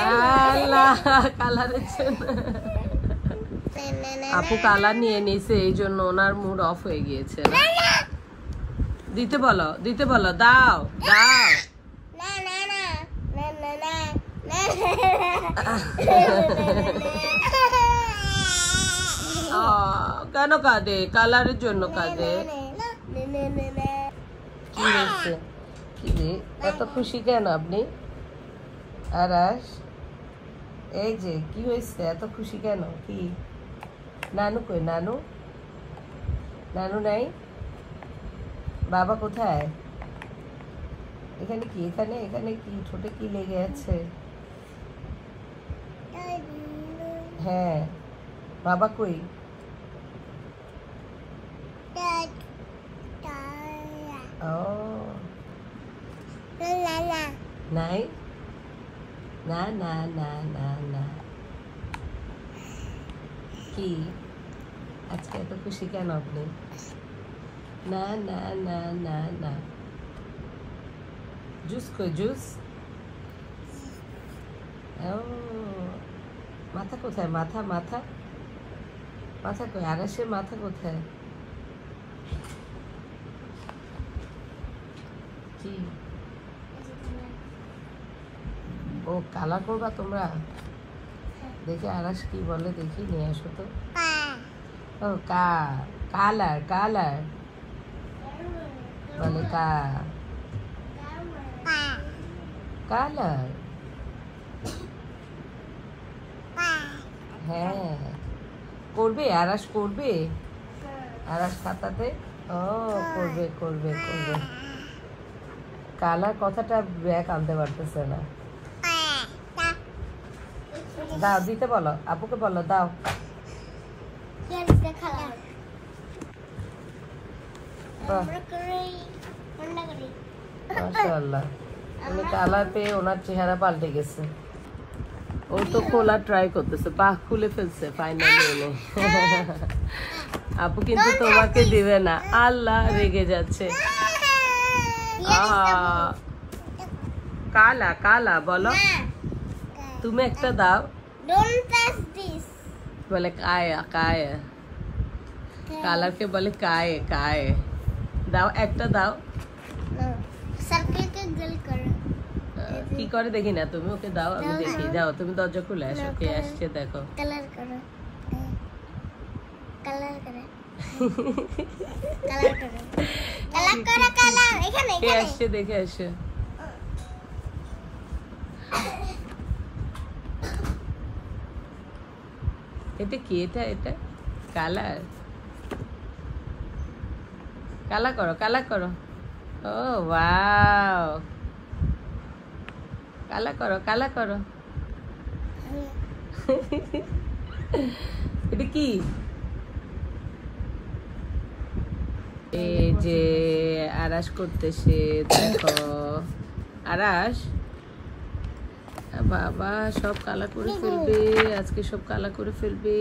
আল্লাহ কালারের জন্য আপু কালার নিয়ে নিছে, এই জন্য ওনার মুড অফ হয়ে গিয়েছে। দিতে বলো, দাও দাও। কেন কাঁদে? কালারের জন্য কাঁদে। কি হয়েছে? কি রে এত খুশি কেন আপনি? আরাশ, এই যে কি হয়েছে, এত খুশি কেন? কি নানু কই? নানু নানু নাই? বাবা কোথায়? এখানে কি? এখানে এখানে কি ঠোঁটে কি লেগে আছে? হ্যাঁ, বাবা কই? ও নাই, না না না না না। কি আজকে এত খুশি কেন আপনি? না না না না না। জুস কই? জুস? ও মাথা কোথায়? মাথা মাথা মাথা কই? আরাশের মাথা কোথায়? কি ও কালার করবা তোমরা? দেখি আরাশ কি বলে, দেখি নিয়ে আসো তো। ও কালার কালার বলে, কালার। হ্যাঁ করবে, আরাশ করবে, আরাশ খাতাতে। ও করবে করবে করবে। কালার কথাটা ব্যাক আনতে পারতেছে না। দাও, দিতে বলো, আপুকে বলো দাও। মাশাআল্লাহ, উনি কালার পেয়ে ওনার চেহারা পাল্টে গেছে। ও তো খোলা ট্রাই করতেছে, বাহ খুলে ফেলছে ফাইনালি এনে। আপু কিন্তু তোমাকে দিবে না, আল্লাহ রেগে যাচ্ছে। কালা কালা বলো, তুমি একটা দাও। বলে কায়া কায়া, কালারকে বলে কায়ে কায়ে। দাও একটা দাও। কি করে দেখি না, তুমি ওকে দাও, আমি দেখি। যাও তুমি দরজা খুলে আসো, কে আসছে দেখো। কালার করো, কালার করো, কালার করো, কালার করো, কালার। এখানে কে আসছে দেখে আসো। এটা কি? এটা এটা কালার। কালার করো, কালার করো। ও ওয়াও, কালার করো, কালার করো। এটা কি? এই যে আরাশ করতেছে, দেখো আরাশ। বাবা সব কালা করে ফেলবে আজকে, সব কালা করে ফেলবে।